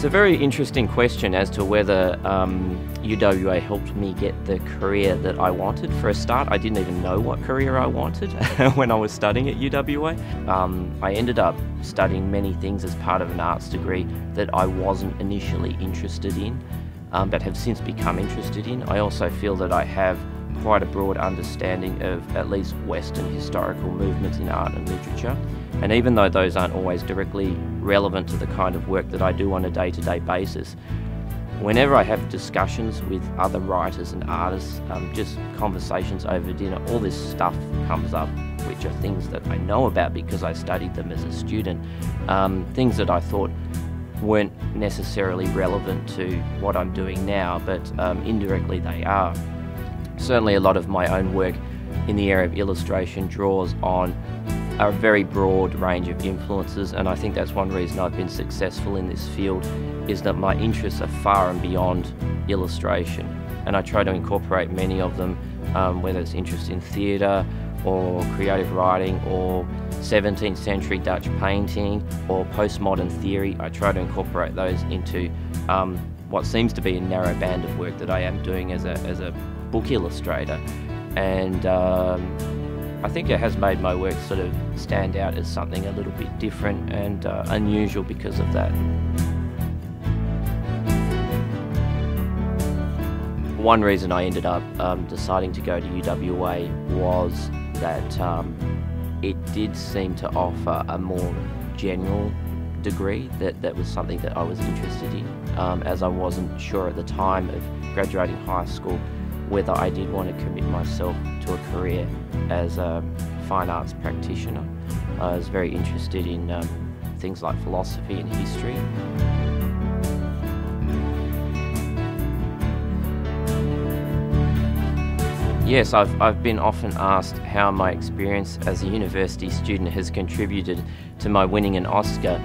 a very interesting question as to whether UWA helped me get the career that I wanted. For a start, I didn't even know what career I wanted when I was studying at UWA. I ended up studying many things as part of an arts degree that I wasn't initially interested in, but have since become interested in. I also feel that I have quite a broad understanding of at least Western historical movements in art and literature. And even though those aren't always directly relevant to the kind of work that I do on a day-to-day basis, whenever I have discussions with other writers and artists, just conversations over dinner, all this stuff comes up, which are things that I know about because I studied them as a student, things that I thought weren't necessarily relevant to what I'm doing now, but indirectly they are. Certainly a lot of my own work in the area of illustration draws on a very broad range of influences, and I think that's one reason I've been successful in this field, is that my interests are far and beyond illustration, and I try to incorporate many of them, whether it's interest in theatre or creative writing or 17th century Dutch painting or postmodern theory. I try to incorporate those into what seems to be a narrow band of work that I am doing as a book illustrator, and I think it has made my work sort of stand out as something a little bit different and unusual because of that. One reason I ended up deciding to go to UWA was that it did seem to offer a more general degree that was something that I was interested in, as I wasn't sure at the time of graduating high school whether I did want to commit myself to a career as a fine arts practitioner. I was very interested in things like philosophy and history. Yes, I've been often asked how my experience as a university student has contributed to my winning an Oscar.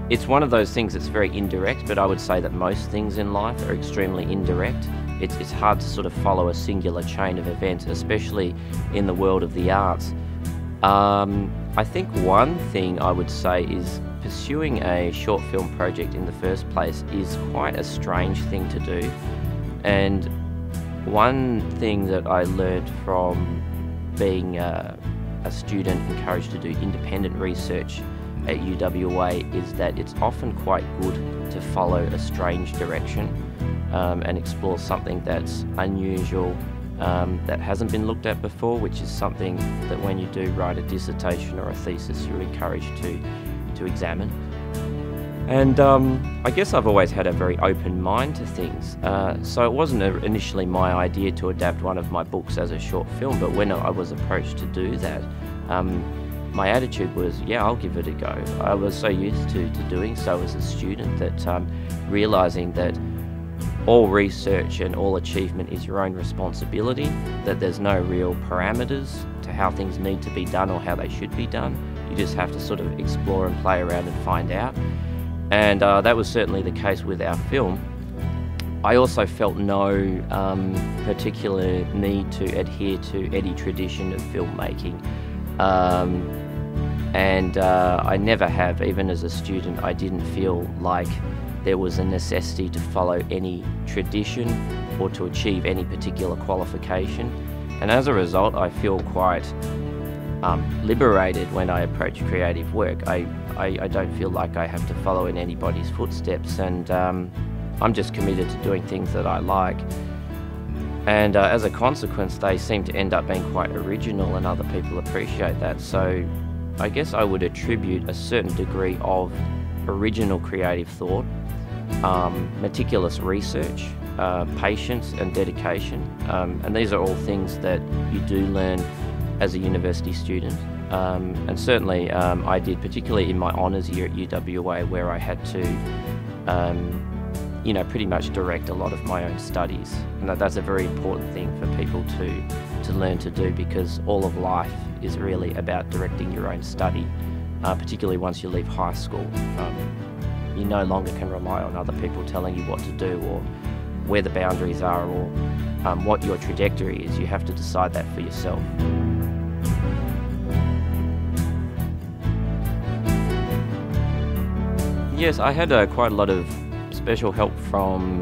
It's one of those things that's very indirect, but I would say that most things in life are extremely indirect. It's hard to sort of follow a singular chain of events, especially in the world of the arts. I think one thing I would say is pursuing a short film project in the first place is quite a strange thing to do. And one thing that I learned from being a student encouraged to do independent research at UWA is that it's often quite good to follow a strange direction and explore something that's unusual, that hasn't been looked at before, which is something that when you do write a dissertation or a thesis, you're encouraged to examine. And I guess I've always had a very open mind to things, so it wasn't initially my idea to adapt one of my books as a short film, but when I was approached to do that, my attitude was, yeah, I'll give it a go. I was so used to doing so as a student that realising that all research and all achievement is your own responsibility, that there's no real parameters to how things need to be done or how they should be done. You just have to sort of explore and play around and find out. And that was certainly the case with our film. I also felt no particular need to adhere to any tradition of filmmaking. I never have, even as a student. I didn't feel like there was a necessity to follow any tradition or to achieve any particular qualification. And as a result, I feel quite liberated when I approach creative work. I don't feel like I have to follow in anybody's footsteps, and I'm just committed to doing things that I like. And as a consequence, they seem to end up being quite original, and other people appreciate that. So I guess I would attribute a certain degree of original creative thought, meticulous research, patience and dedication. And these are all things that you do learn as a university student. And certainly I did, particularly in my honours year at UWA, where I had to pretty much direct a lot of my own studies. And that's a very important thing for people to learn to do, because all of life is really about directing your own study, particularly once you leave high school. You no longer can rely on other people telling you what to do or where the boundaries are or what your trajectory is. You have to decide that for yourself. Yes, I had quite a lot of special help from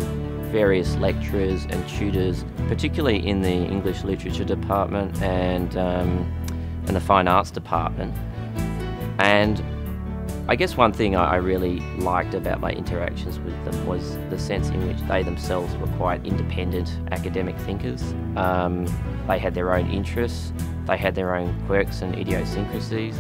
various lecturers and tutors, particularly in the English Literature department and the Fine Arts department. And I guess one thing I really liked about my interactions with them was the sense in which they themselves were quite independent academic thinkers. They had their own interests, they had their own quirks and idiosyncrasies,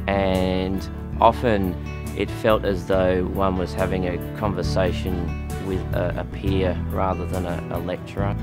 and often it felt as though one was having a conversation with a peer rather than a lecturer.